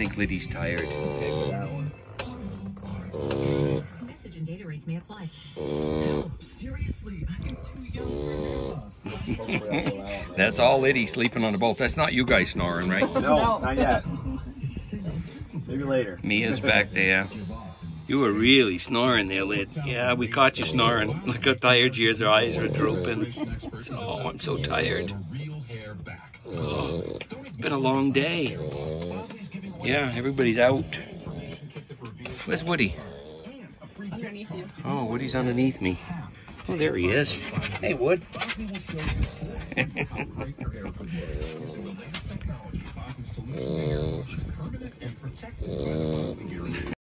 think Liddy's tired. Message and data rates may apply. Seriously, I'm too young for this. That's all Liddy sleeping on the boat. That's not you guys snoring, right? No, not yet. Maybe later. Mia's back there. You were really snoring there, Lid. Yeah, we caught you snoring. Look how tired you are. Your eyes are drooping. Oh, I'm so tired. Oh, it's been a long day. Yeah, everybody's out. Where's Woody? Underneath you. Oh, Woody's underneath me. Oh, there he is. Hey, Wood.